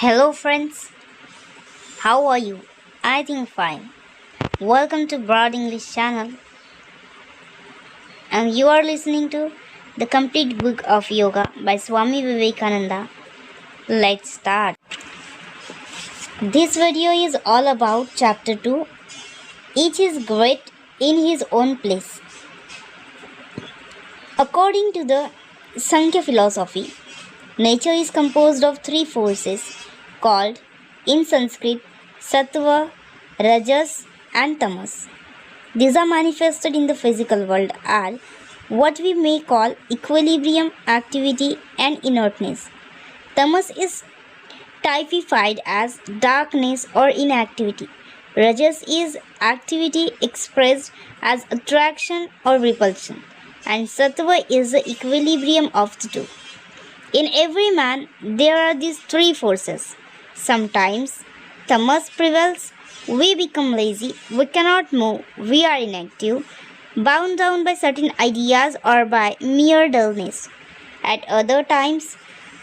Hello friends, how are you? I think fine. Welcome to Broad English channel and you are listening to the complete book of yoga by Swami Vivekananda. Let's start. This video is all about chapter 2. Each is great in his own place. According to the Sankhya philosophy, nature is composed of three forces called in Sanskrit Sattva, Rajas and Tamas. These are manifested in the physical world are what we may call equilibrium, activity and inertness. Tamas is typified as darkness or inactivity. Rajas is activity expressed as attraction or repulsion. And Sattva is the equilibrium of the two. In every man, there are these three forces. Sometimes tamas prevails, we become lazy, we cannot move, we are inactive, bound down by certain ideas or by mere dullness. At other times,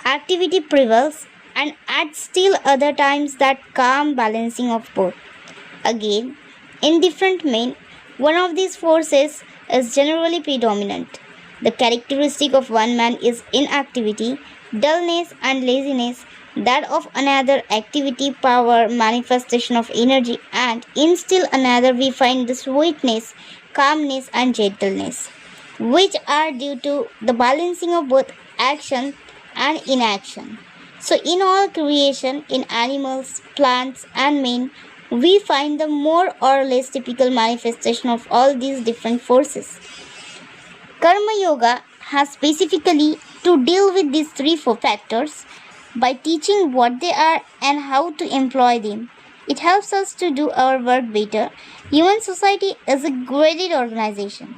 activity prevails, and at still other times, that calm balancing of both. Again, in different men, one of these forces is generally predominant. The characteristic of one man is inactivity, dullness and laziness, that of another activity, power, manifestation of energy, and in still another we find the sweetness, calmness and gentleness, which are due to the balancing of both action and inaction. So in all creation, in animals, plants and men, we find the more or less typical manifestation of all these different forces. Karma Yoga has specifically to deal with these three factors by teaching what they are and how to employ them. It helps us to do our work better. Human society is a graded organization.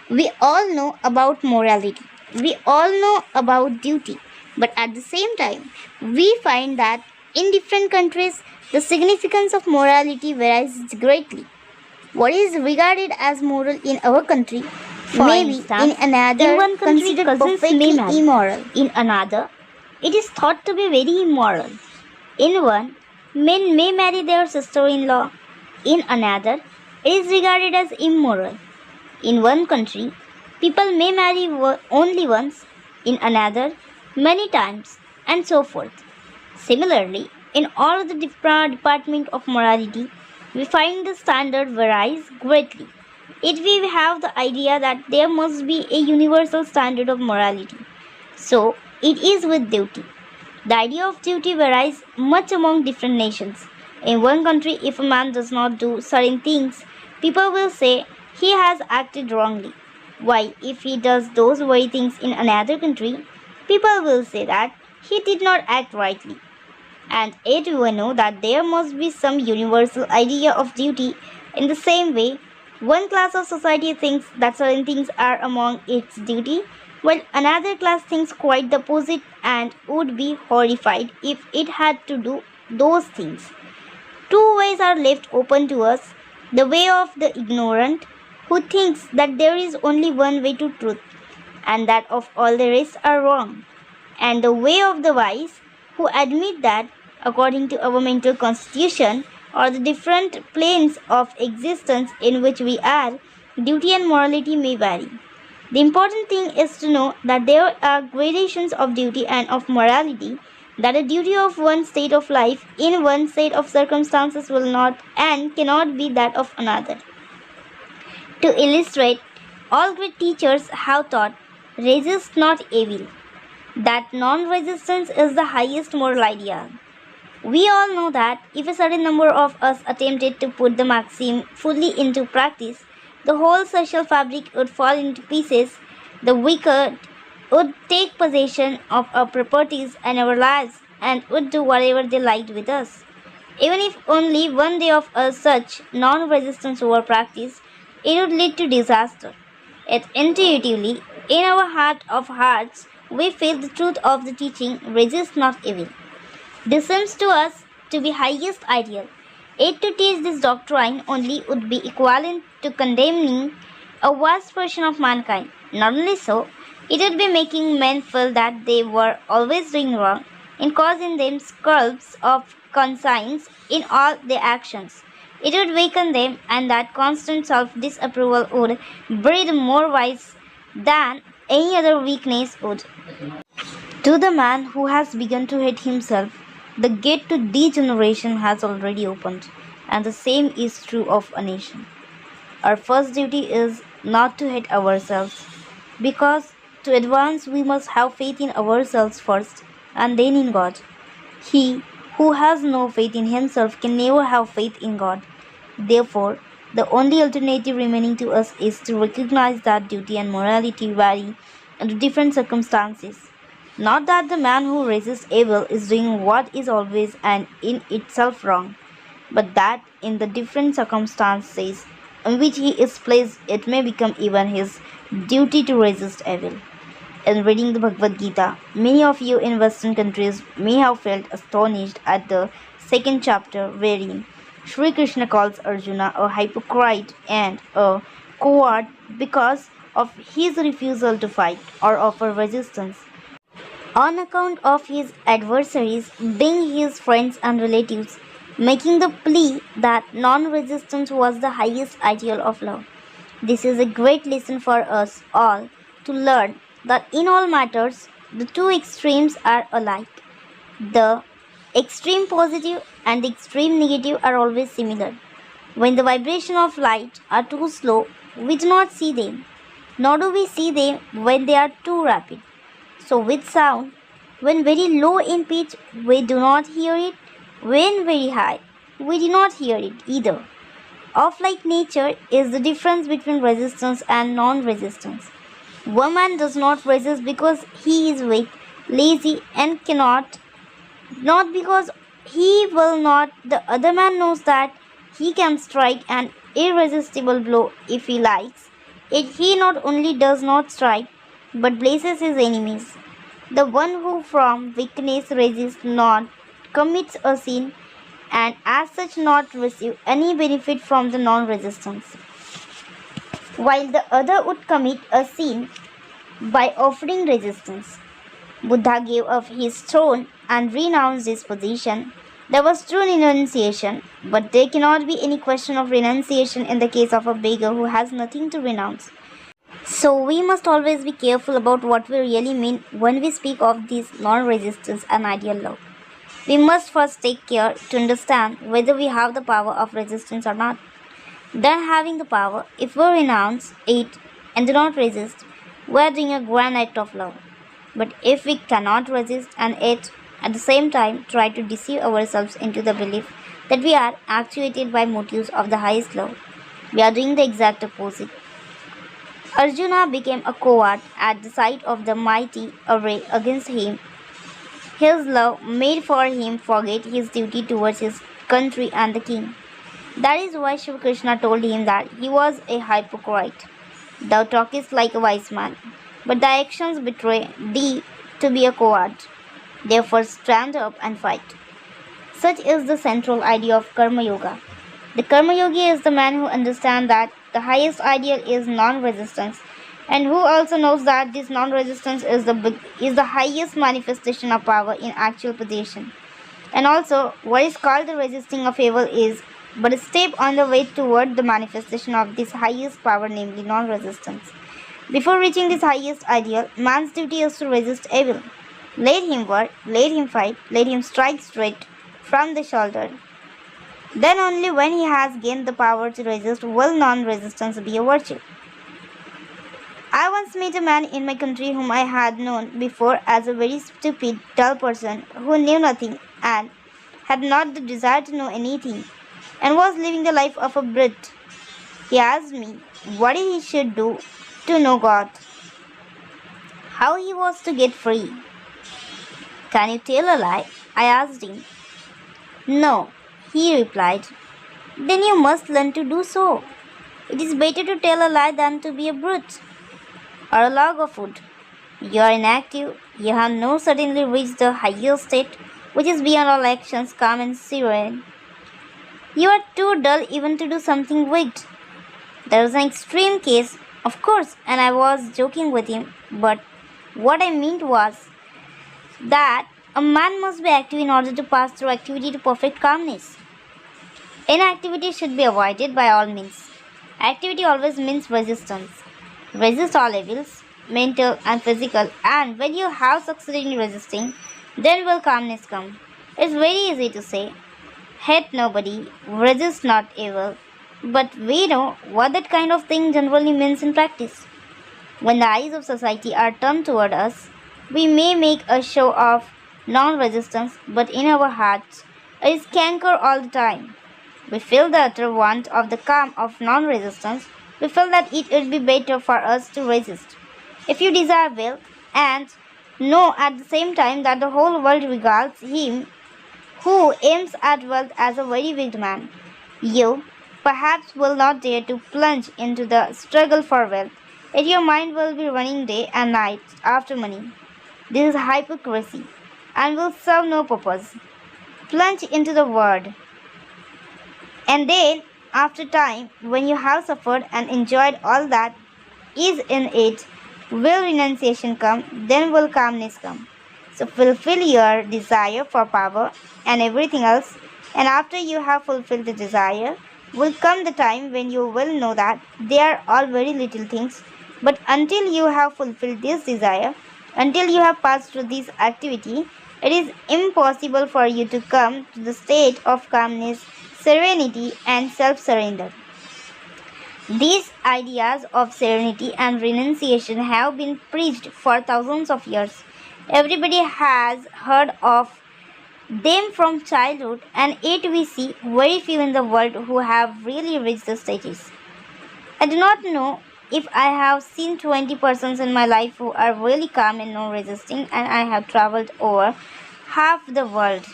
We all know about morality. We all know about duty. But at the same time, we find that in different countries, the significance of morality varies greatly. What is regarded as moral in our country may be in another in one country considered cousins perfectly may marry. immoral. In another, it is thought to be very immoral. In one, men may marry their sister-in-law. In another, it is regarded as immoral. In one country, people may marry only once. In another, many times, and so forth. Similarly, in all the department of morality, we find the standard varies greatly. Yet we have the idea that there must be a universal standard of morality. So, it is with duty. The idea of duty varies much among different nations. In one country, if a man does not do certain things, people will say he has acted wrongly. While if he does those very things in another country, people will say that he did not act rightly. And yet we know that there must be some universal idea of duty. In the same way, one class of society thinks that certain things are among its duty, while another class thinks quite the opposite and would be horrified if it had to do those things. Two ways are left open to us: the way of the ignorant, who thinks that there is only one way to truth, and that of all the rest are wrong, and the way of the wise, who admit that, according to our mental constitution or the different planes of existence in which we are, duty and morality may vary. The important thing is to know that there are gradations of duty and of morality, that a duty of one state of life in one state of circumstances will not and cannot be that of another. To illustrate, all great teachers have taught, resist not evil, that non-resistance is the highest moral ideal. We all know that if a certain number of us attempted to put the maxim fully into practice, the whole social fabric would fall into pieces. The wicked would take possession of our properties and our lives and would do whatever they liked with us. Even if only one day of such non-resistance were practiced, it would lead to disaster. Yet intuitively, in our heart of hearts, we feel the truth of the teaching, resist not evil. This seems to us to be highest ideal. Yet to teach this doctrine only would be equivalent to condemning a vast portion of mankind. Not only so, it would be making men feel that they were always doing wrong, in causing them sculpts of conscience in all their actions. It would weaken them, and that constant self disapproval would breed more vice than any other weakness would. To the man who has begun to hate himself, the gate to degeneration has already opened, and the same is true of a nation. Our first duty is not to hate ourselves, because to advance we must have faith in ourselves first and then in God. He who has no faith in himself can never have faith in God. Therefore, the only alternative remaining to us is to recognize that duty and morality vary under different circumstances. Not that the man who resists evil is doing what is always and in itself wrong, but that in the different circumstances in which he is placed, it may become even his duty to resist evil. In reading the Bhagavad Gita, many of you in Western countries may have felt astonished at the second chapter, wherein Sri Krishna calls Arjuna a hypocrite and a coward because of his refusal to fight or offer resistance, on account of his adversaries being his friends and relatives, making the plea that non resistance was the highest ideal of love. This is a great lesson for us all to learn that in all matters the two extremes are alike. The extreme positive and the extreme negative are always similar. When the vibration of light are too slow, we do not see them, nor do we see them when they are too rapid. So with sound, when very low in pitch, we do not hear it. When very high, we do not hear it either. Of like nature is the difference between resistance and non-resistance. One man does not resist because he is weak, lazy and cannot, not because he will not. The other man knows that he can strike an irresistible blow if he likes. Yet he not only does not strike, but blesses his enemies. The one who from weakness resists not commits a sin and as such not receive any benefit from the non-resistance, while the other would commit a sin by offering resistance. Buddha gave up his throne and renounced his position. There was true renunciation, but there cannot be any question of renunciation in the case of a beggar who has nothing to renounce. So we must always be careful about what we really mean when we speak of this non-resistance and ideal love. We must first take care to understand whether we have the power of resistance or not. Then having the power, if we renounce it and do not resist, we are doing a grand act of love. But if we cannot resist and yet at the same time try to deceive ourselves into the belief that we are actuated by motives of the highest love, we are doing the exact opposite. Arjuna became a coward at the sight of the mighty array against him. His love made for him forget his duty towards his country and the king. That is why Shri Krishna told him that he was a hypocrite. Thou talkest like a wise man, but thy actions betray thee to be a coward. Therefore stand up and fight. Such is the central idea of Karma Yoga. The Karma Yogi is the man who understands that the highest ideal is non-resistance, and who also knows that this non-resistance is the highest manifestation of power in actual possession. And also, what is called the resisting of evil is but a step on the way toward the manifestation of this highest power, namely non-resistance. Before reaching this highest ideal, man's duty is to resist evil. Let him work, let him fight, let him strike straight from the shoulder. Then only when he has gained the power to resist will non-resistance be a virtue. I once met a man in my country whom I had known before as a very stupid, dull person who knew nothing and had not the desire to know anything, and was living the life of a brute. He asked me what he should do to know God, how he was to get free. Can you tell a lie? I asked him. No, he replied. Then you must learn to do so. It is better to tell a lie than to be a brute or a log of wood. You are inactive, you have not certainly reached the higher state, which is beyond all actions, calm and serene. You are too dull even to do something wicked. There was an extreme case, of course, and I was joking with him, but what I meant was that a man must be active in order to pass through activity to perfect calmness. Inactivity should be avoided by all means. Activity always means resistance. Resist all evils, mental and physical, and when you have succeeded in resisting, then will calmness come. It's very easy to say, hate nobody, resist not evil, but we know what that kind of thing generally means in practice. When the eyes of society are turned toward us, we may make a show of non resistance, but in our hearts, it is canker all the time. We feel the utter want of the calm of non resistance. We feel that it would be better for us to resist. If you desire wealth and know at the same time that the whole world regards him who aims at wealth as a very wicked man, you perhaps will not dare to plunge into the struggle for wealth. Yet your mind will be running day and night after money. This is hypocrisy and will serve no purpose. Plunge into the word. And then, after time, when you have suffered and enjoyed all that is in it, will renunciation come, then will calmness come. So fulfill your desire for power and everything else, and after you have fulfilled the desire, will come the time when you will know that they are all very little things. But until you have fulfilled this desire, until you have passed through this activity, it is impossible for you to come to the state of calmness, serenity, and self surrender. These ideas of serenity and renunciation have been preached for thousands of years. Everybody has heard of them from childhood, and yet we see very few in the world who have really reached the stages. I do not know if I have seen 20 persons in my life who are really calm and no resisting, and I have traveled over half the world.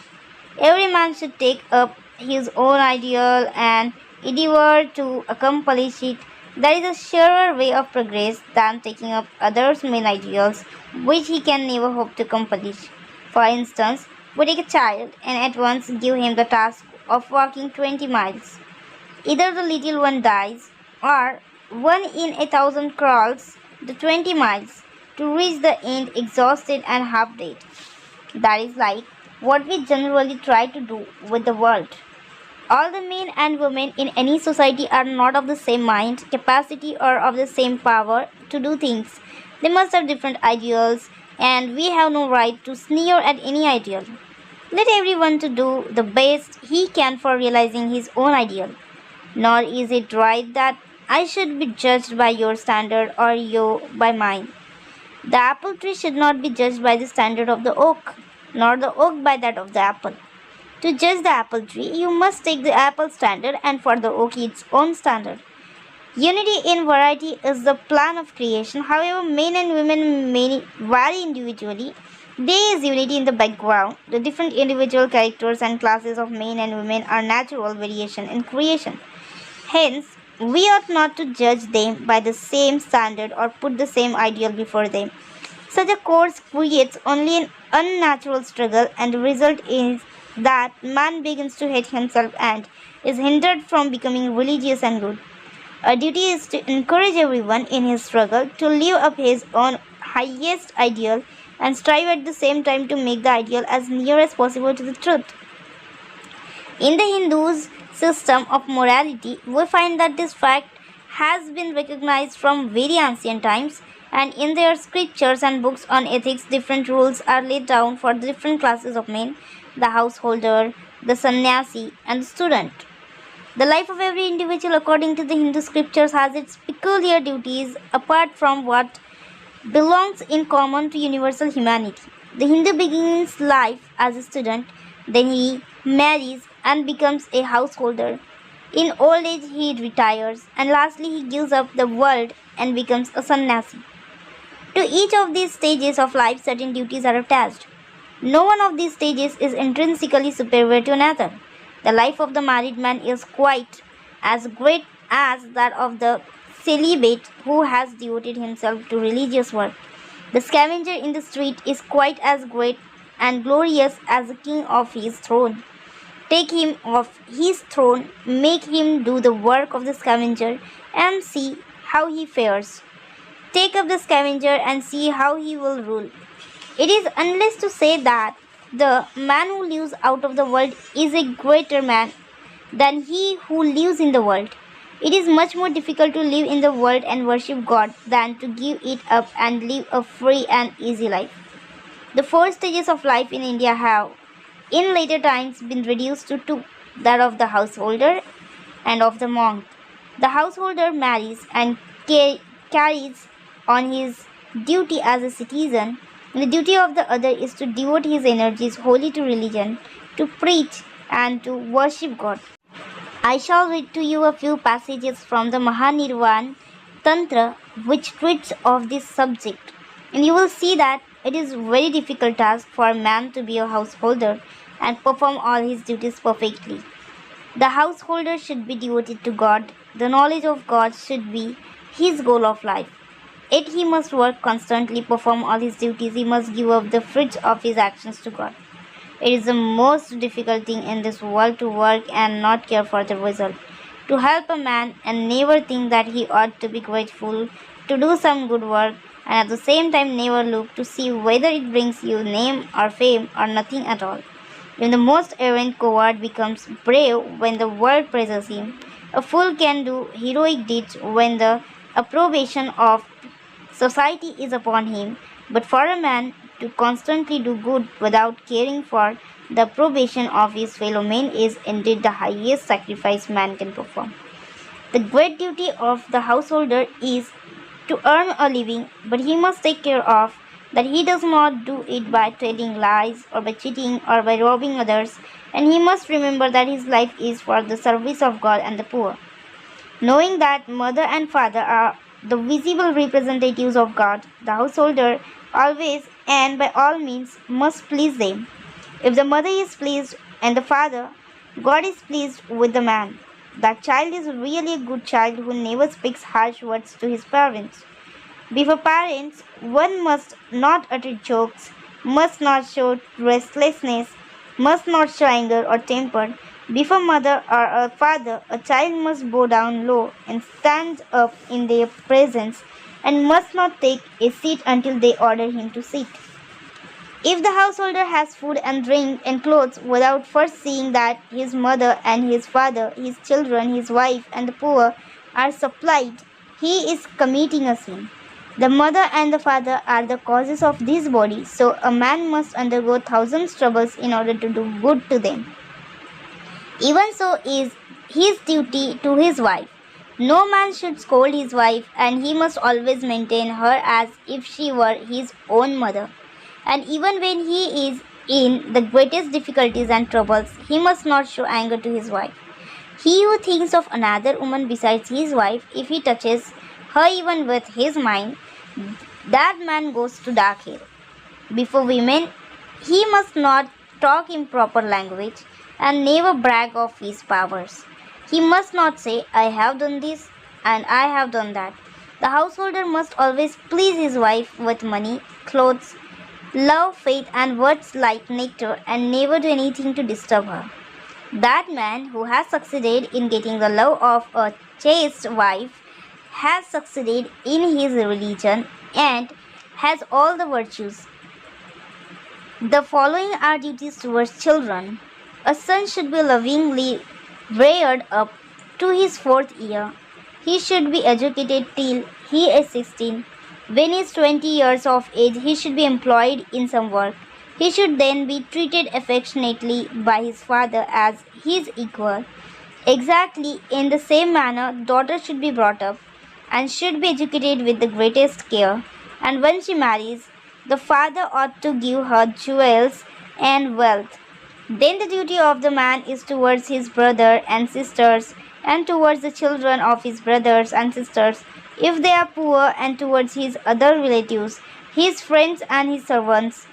Every man should take up his own ideal and endeavor to accomplish it. There is a surer way of progress than taking up others' main ideals, which he can never hope to accomplish. For instance, we take a child and at once give him the task of walking 20 miles. Either the little one dies, or one in 1,000 crawls the 20 miles to reach the end exhausted and half dead. That is like what we generally try to do with the world. All the men and women in any society are not of the same mind, capacity, or of the same power to do things. They must have different ideals, and we have no right to sneer at any ideal. Let everyone to do the best he can for realizing his own ideal. Nor is it right that I should be judged by your standard or you by mine. The apple tree should not be judged by the standard of the oak, nor the oak by that of the apple. To judge the apple tree, you must take the apple standard and for the oak its own standard. Unity in variety is the plan of creation. However, men and women may vary individually. There is unity in the background. The different individual characters and classes of men and women are natural variation in creation. Hence, we ought not to judge them by the same standard or put the same ideal before them. Such a course creates only an unnatural struggle, and the result is that man begins to hate himself and is hindered from becoming religious and good. Our duty is to encourage everyone in his struggle to live up his own highest ideal and strive at the same time to make the ideal as near as possible to the truth. In the Hindus' system of morality, we find that this fact has been recognized from very ancient times, and in their scriptures and books on ethics, different rules are laid down for the different classes of men: the householder, the sannyasi, and the student. The life of every individual, according to the Hindu scriptures, has its peculiar duties apart from what belongs in common to universal humanity. The Hindu begins life as a student, then he marries and becomes a householder. In old age, he retires, and lastly, he gives up the world and becomes a sannyasi. To each of these stages of life, certain duties are attached. No one of these stages is intrinsically superior to another. The life of the married man is quite as great as that of the celibate who has devoted himself to religious work. The scavenger in the street is quite as great and glorious as the king of his throne. Take him off his throne, make him do the work of the scavenger, and see how he fares. Take up the scavenger and see how he will rule. It is unless to say that the man who lives out of the world is a greater man than he who lives in the world. It is much more difficult to live in the world and worship God than to give it up and live a free and easy life. The four stages of life in India have, in later times, been reduced to two, that of the householder and of the monk. The householder marries and carries on his duty as a citizen. The duty of the other is to devote his energies wholly to religion, to preach, and to worship God. I shall read to you a few passages from the Mahanirvan Tantra which treats of this subject, and you will see that it is a very difficult task for a man to be a householder and perform all his duties perfectly. The householder should be devoted to God. The knowledge of God should be his goal of life. Yet he must work constantly, perform all his duties. He must give up the fruits of his actions to God. It is the most difficult thing in this world to work and not care for the result. To help a man and never think that he ought to be grateful, to do some good work, and at the same time never look to see whether it brings you name or fame or nothing at all. Even the most arrogant coward becomes brave when the world praises him. A fool can do heroic deeds when the approbation of society is upon him. But for a man to constantly do good without caring for the approbation of his fellow men is indeed the highest sacrifice man can perform. The great duty of the householder is to earn a living, but he must take care of that he does not do it by telling lies or by cheating or by robbing others, and he must remember that his life is for the service of God and the poor. Knowing that mother and father are the visible representatives of God, the householder always and by all means must please them. If the mother is pleased and the father, God is pleased with the man. That child is really a good child who never speaks harsh words to his parents. Before parents, one must not utter jokes, must not show restlessness, must not show anger or temper. Before mother or a father, a child must bow down low and stand up in their presence and must not take a seat until they order him to sit. If the householder has food and drink and clothes without first seeing that his mother and his father, his children, his wife, and the poor are supplied, he is committing a sin. The mother and the father are the causes of this body, so a man must undergo thousand troubles in order to do good to them. Even so is his duty to his wife. No man should scold his wife, and he must always maintain her as if she were his own mother. And even when he is in the greatest difficulties and troubles, he must not show anger to his wife. He who thinks of another woman besides his wife, if he touches her even with his mind, that man goes to dark hell. Before women, he must not talk improper language and never brag of his powers. He must not say, I have done this and I have done that. The householder must always please his wife with money, clothes, love, faith, and words like nectar, and never do anything to disturb her. That man who has succeeded in getting the love of a chaste wife has succeeded in his religion and has all the virtues. The following are duties towards children. A son should be lovingly reared up to his 4th year. He should be educated till he is 16. When he is 20 years of age, he should be employed in some work. He should then be treated affectionately by his father as his equal. Exactly in the same manner, daughter should be brought up and should be educated with the greatest care. And when she marries, the father ought to give her jewels and wealth. Then the duty of the man is towards his brother and sisters, and towards the children of his brothers and sisters, if they are poor, and towards his other relatives, his friends and his servants.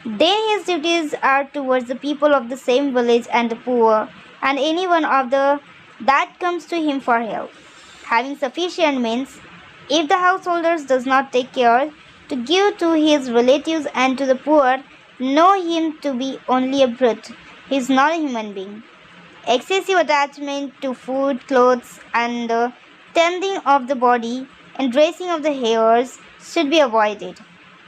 Then his duties are towards the people of the same village and the poor, and anyone of the that comes to him for help. Having sufficient means, if the householder does not take care to give to his relatives and to the poor, know him to be only a brute. He is not a human being. Excessive attachment to food, clothes, and tending of the body and dressing of the hairs should be avoided.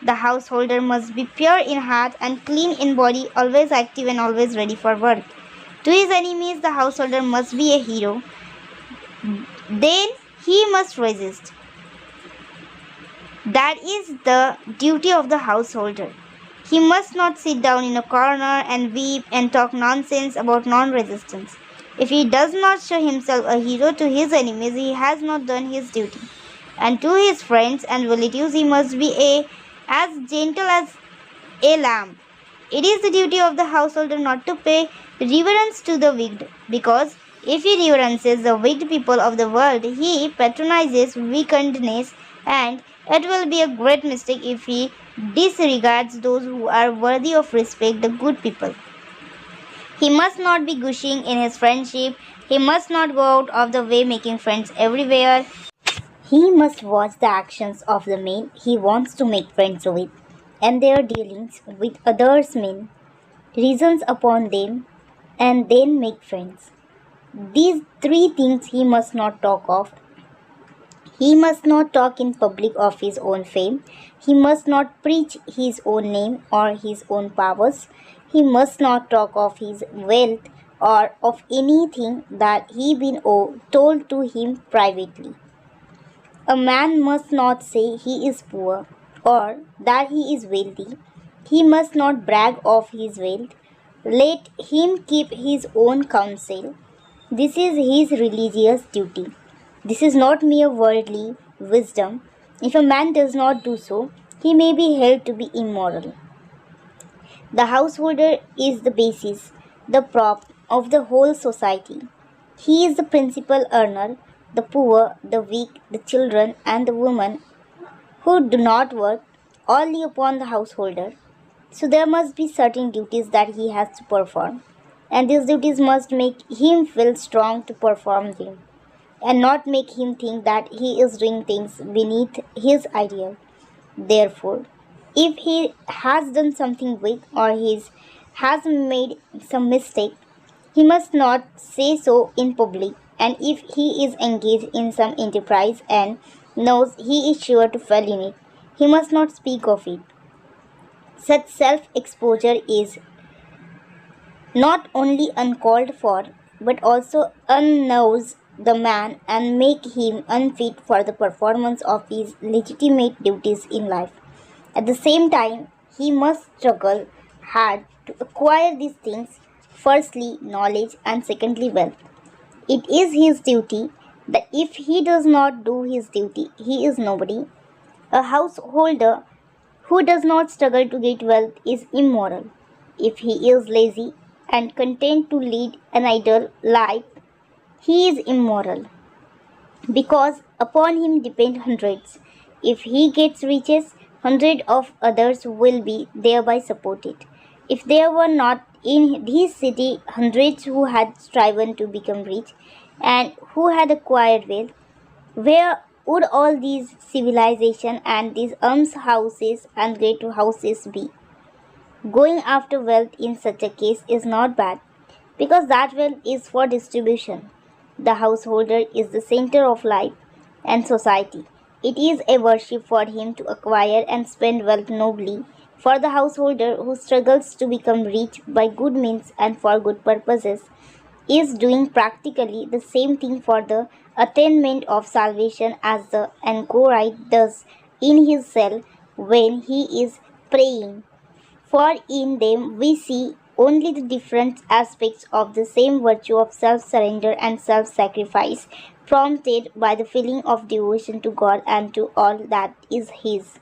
The householder must be pure in heart and clean in body, always active and always ready for work. To his enemies, the householder must be a hero. Then he must resist. That is the duty of the householder. He must not sit down in a corner and weep and talk nonsense about non-resistance. If he does not show himself a hero to his enemies, he has not done his duty. And to his friends and relatives, he must be as gentle as a lamb. It is the duty of the householder not to pay reverence to the wicked, because if he reverences the wicked people of the world, he patronizes wickedness, and it will be a great mistake if he disregards those who are worthy of respect, the good people. He must not be gushing in his friendship. He must not go out of the way making friends everywhere. He must watch the actions of the men he wants to make friends with, and their dealings with others men, reasons upon them, and then make friends. These three things he must not talk of. He must not talk in public of his own fame. He must not preach his own name or his own powers. He must not talk of his wealth or of anything that he been told to him privately. A man must not say he is poor or that he is wealthy. He must not brag of his wealth. Let him keep his own counsel. This is his religious duty. This is not mere worldly wisdom. If a man does not do so, he may be held to be immoral. The householder is the basis, the prop of the whole society. He is the principal earner. The poor, the weak, the children, and the women who do not work only upon the householder. So there must be certain duties that he has to perform, and these duties must make him feel strong to perform them, and not make him think that he is doing things beneath his ideal. Therefore, if he has done something weak or he has made some mistake, he must not say so in public, and if he is engaged in some enterprise and knows he is sure to fail in it, he must not speak of it. Such self-exposure is not only uncalled for, but also unnerves the man and make him unfit for the performance of his legitimate duties in life. At the same time, he must struggle hard to acquire these things, firstly knowledge and secondly wealth. It is his duty that if he does not do his duty, he is nobody. A householder who does not struggle to get wealth is immoral. If he is lazy and content to lead an idle life, he is immoral, because upon him depend hundreds. If he gets riches, hundreds of others will be thereby supported. If there were not in his city hundreds who had striven to become rich and who had acquired wealth, where would all these civilization and these almshouses and great houses be? Going after wealth in such a case is not bad, because that wealth is for distribution. The householder is the center of life and society. It is a worship for him to acquire and spend wealth nobly. For the householder who struggles to become rich by good means and for good purposes is doing practically the same thing for the attainment of salvation as the anchorite does in his cell when he is praying. For in them we see only the different aspects of the same virtue of self-surrender and self-sacrifice, prompted by the feeling of devotion to God and to all that is His.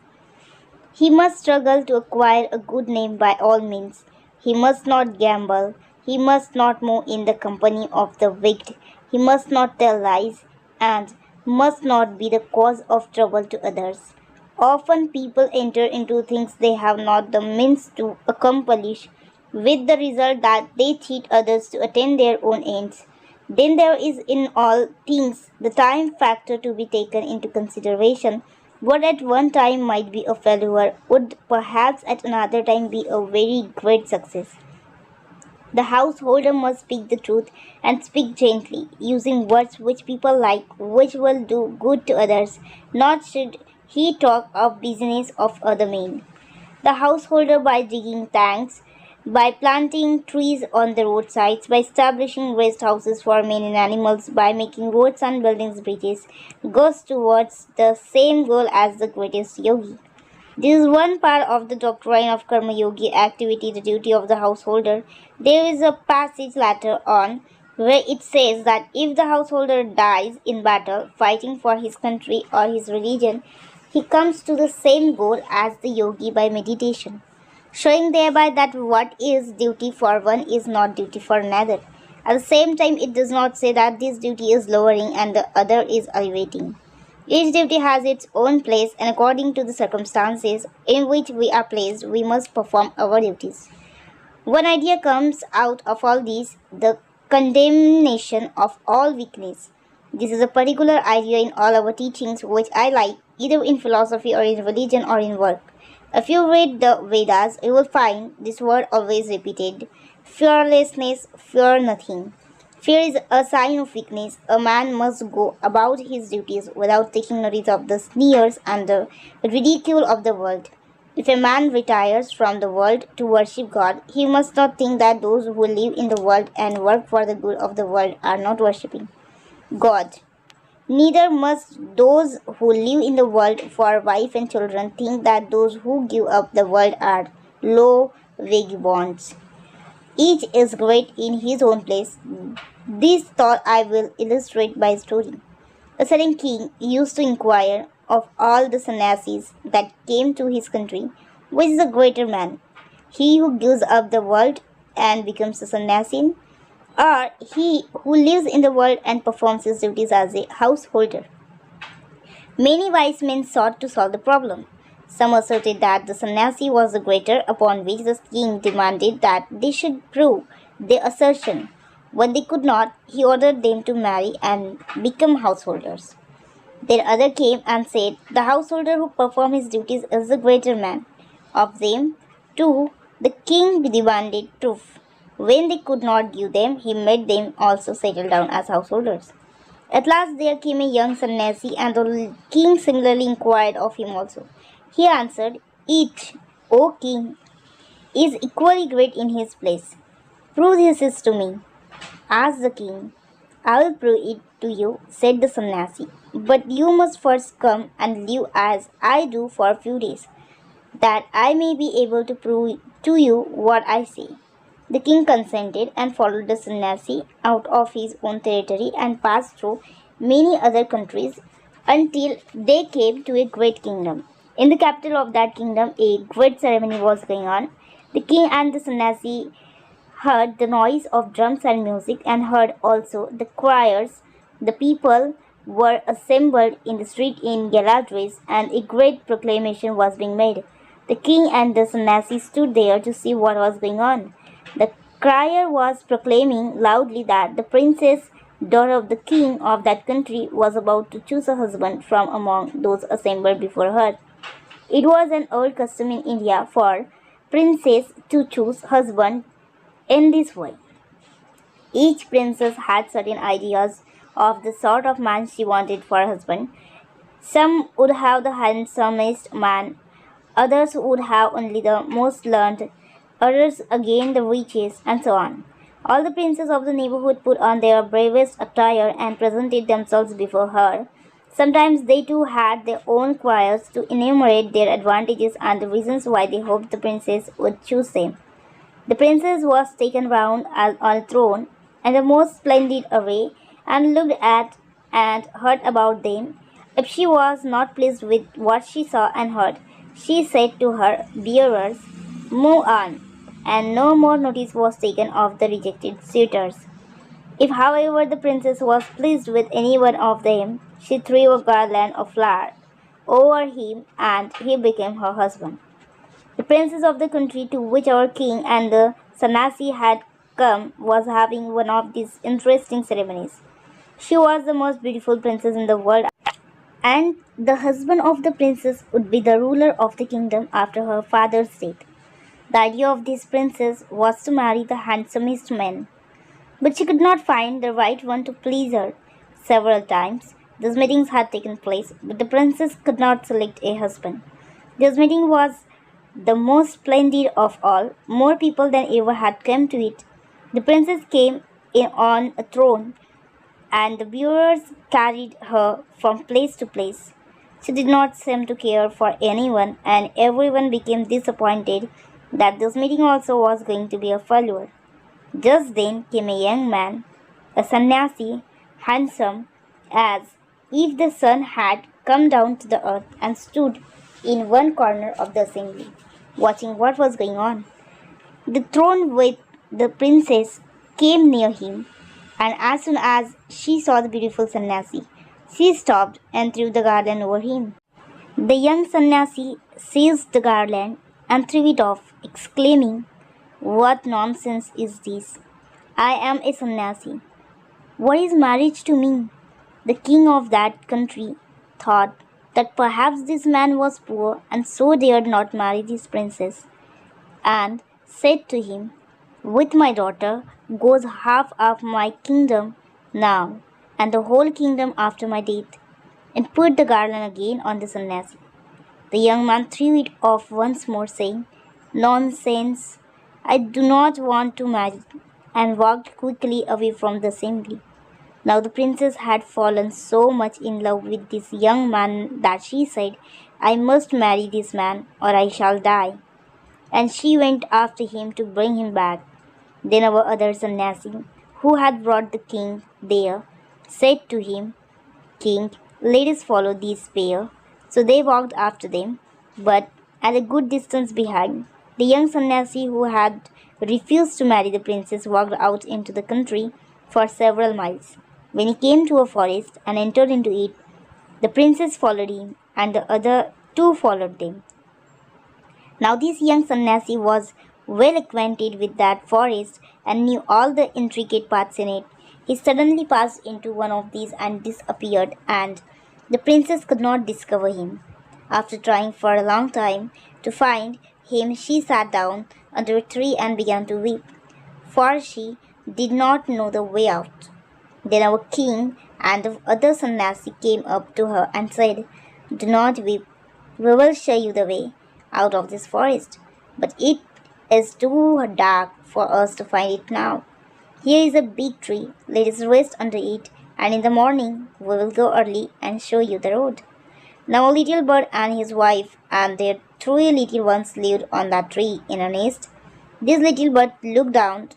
He must struggle to acquire a good name by all means. He must not gamble. He must not move in the company of the wicked. He must not tell lies and must not be the cause of trouble to others. Often people enter into things they have not the means to accomplish, with the result that they cheat others to attain their own ends. Then there is in all things the time factor to be taken into consideration. What at one time might be a failure would perhaps at another time be a very great success. The householder must speak the truth and speak gently, using words which people like, which will do good to others. Not should he talk of business of other men. the householder by digging tanks, by planting trees on the roadsides, by establishing rest houses for men and animals, by making roads and buildings bridges, goes towards the same goal as the greatest yogi. This is one part of the doctrine of Karma Yogi activity, the duty of the householder. There is a passage later on where it says that if the householder dies in battle, fighting for his country or his religion, he comes to the same goal as the yogi by meditation, showing thereby that what is duty for one is not duty for another. At the same time, it does not say that this duty is lowering and the other is elevating. Each duty has its own place, and according to the circumstances in which we are placed, we must perform our duties. One idea comes out of all these, the condemnation of all weakness. This is a particular idea in all our teachings which I like, either in philosophy or in religion or in work. If you read the Vedas, you will find this word always repeated: fearlessness, fear nothing. Fear is a sign of weakness. A man must go about his duties without taking notice of the sneers and the ridicule of the world. If a man retires from the world to worship God, he must not think that those who live in the world and work for the good of the world are not worshipping God. Neither must those who live in the world for wife and children think that those who give up the world are low vagabonds. Each is great in his own place. This thought I will illustrate by a story. A certain king used to inquire of all the sannyasis that came to his country, which is a greater man, he who gives up the world and becomes a sannyasi, or he who lives in the world and performs his duties as a householder. Many wise men sought to solve the problem. Some asserted that the sannyasi was the greater, upon which the king demanded that they should prove their assertion. When they could not, he ordered them to marry and become householders. Then other came and said, the householder who performs his duties is the greater man. Of them, too, the king demanded proof. When they could not give them, he made them also settle down as householders. At last there came a young sannyasi, and the king similarly inquired of him also. He answered, each, O king, is equally great in his place. Prove this to me. Asked the king. I will prove it to you, said the sannyasi. But you must first come and live as I do for a few days, that I may be able to prove to you what I say. The king consented and followed the sannyasi out of his own territory and passed through many other countries until they came to a great kingdom. In the capital of that kingdom, a great ceremony was going on. The king and the sannyasi heard the noise of drums and music, and heard also the criers. The people were assembled in the street in gala dress, and a great proclamation was being made. The king and the sannyasi stood there to see what was going on. The crier was proclaiming loudly that the princess, daughter of the king of that country, was about to choose a husband from among those assembled before her. It was an old custom in India for princes to choose husband in this way. Each princess had certain ideas of the sort of man she wanted for a husband. Some would have the handsomest man, others would have only the most learned, others again the richest, and so on. All the princes of the neighborhood put on their bravest attire and presented themselves before her. Sometimes they too had their own criers to enumerate their advantages and the reasons why they hoped the princess would choose them. The princess was taken round on a throne in the most splendid array, and looked at and heard about them. If she was not pleased with what she saw and heard, she said to her bearers, move on, and no more notice was taken of the rejected suitors. If, however, the princess was pleased with any one of them, she threw a garland of flowers over him, and he became her husband. The princess of the country to which our king and the sannyasi had come was having one of these interesting ceremonies. She was the most beautiful princess in the world, and the husband of the princess would be the ruler of the kingdom after her father's death. The idea of this princess was to marry the handsomest man, but she could not find the right one to please her. Several times these meetings had taken place, but the princess could not select a husband. This meeting was the most splendid of all. More people than ever had come to it. The princess came in on a throne, and the bearers carried her from place to place. She did not seem to care for anyone, and everyone became disappointed that this meeting also was going to be a failure. Just then came a young man, a sannyasi, handsome as if the sun had come down to the earth, and stood in one corner of the assembly, watching what was going on. The throne with the princess came near him, and as soon as she saw the beautiful sannyasi, she stopped and threw the garland over him. The young sannyasi seized the garland and threw it off, exclaiming, "What nonsense is this? I am a sannyasi. What is marriage to me?" The king of that country thought that perhaps this man was poor and so dared not marry this princess, and said to him, "With my daughter goes half of my kingdom now, and the whole kingdom after my death," and put the garland again on the sannyasi. The young man threw it off once more, saying, "Nonsense, I do not want to marry," and walked quickly away from the assembly. Now the princess had fallen so much in love with this young man that she said, "I must marry this man or I shall die." And she went after him to bring him back. Then our other sannyasi, who had brought the king there, said to him, "King, let us follow this pair." So they walked after them, but at a good distance behind. The young sannyasi who had refused to marry the princess walked out into the country for several miles. When he came to a forest and entered into it, the princess followed him, and the other two followed them. Now this young sannyasi was well acquainted with that forest and knew all the intricate paths in it. He suddenly passed into one of these and disappeared, and the princess could not discover him. After trying for a long time to find him, she sat down under a tree and began to weep, for she did not know the way out. Then our king and the other sannyasi came up to her and said, "Do not weep. We will show you the way out of this forest, but it is too dark for us to find it now. Here is a big tree. Let us rest under it, and in the morning we will go early and show you the road." Now a little bird and his wife and their three little ones lived on that tree in a nest. This little bird looked down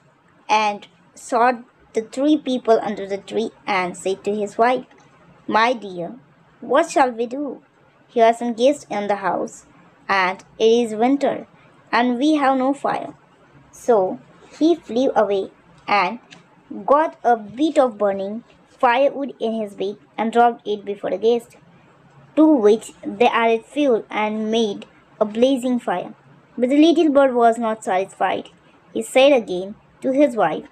and saw the three people under the tree and said to his wife, "My dear, what shall we do? Here are some guests in the house, and it is winter, and we have no fire." So he flew away and got a bit of burning firewood in his beak and dropped it before the guests, to which they added fuel and made a blazing fire. But the little bird was not satisfied. He said again to his wife,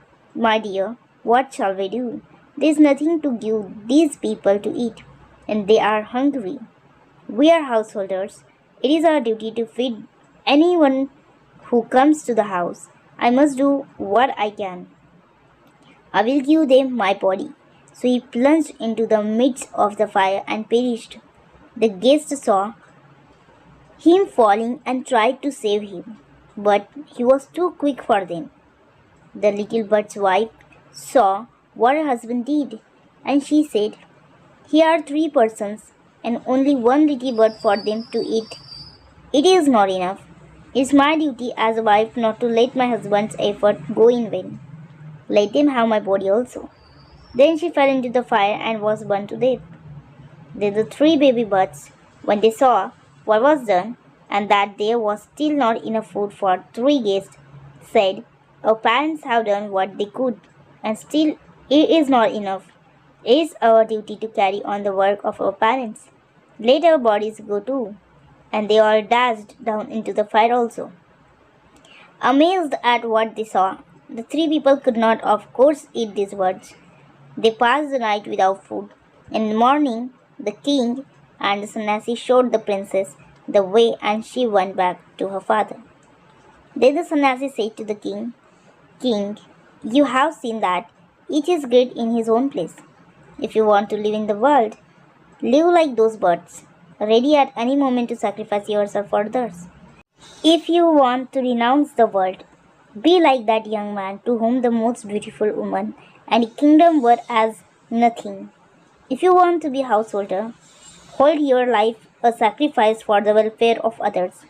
"My dear, what shall we do? There is nothing to give these people to eat, and they are hungry. We are householders. It is our duty to feed anyone who comes to the house. I must do what I can. I will give them my body." So he plunged into the midst of the fire and perished. The guests saw him falling and tried to save him, but he was too quick for them. The little bird's wife saw what her husband did, and she said, "Here are three persons and only one little bird for them to eat. It is not enough. It is my duty as a wife not to let my husband's effort go in vain. Let them have my body also." Then she fell into the fire and was burned to death. Then the three baby birds, when they saw what was done, and that there was still not enough food for three guests, said, "Our parents have done what they could, and still it is not enough. It is our duty to carry on the work of our parents. Let our bodies go too." And they all dashed down into the fire also. Amazed at what they saw, the three people could not, of course, eat these birds. They passed the night without food. In the morning, the king and the sannyasi showed the princess the way, and she went back to her father. Then the sannyasi said to the king, "King, you have seen that each is great in his own place. If you want to live in the world, live like those birds, ready at any moment to sacrifice yourself for others." If you want to renounce the world, be like that young man to whom the most beautiful woman and kingdom were as nothing. If you want to be householder, hold your life a sacrifice for the welfare of others.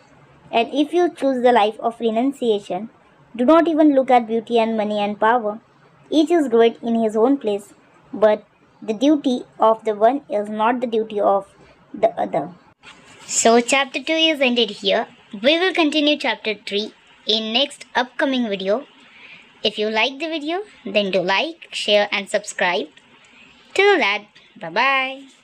And if you choose the life of renunciation, do not even look at beauty and money and power. Each is great in his own place, but the duty of the one is not the duty of the other. So chapter 2 is ended here. We will continue chapter 3 in next upcoming video. If you like the video, then do like, share and subscribe. Till that, bye bye.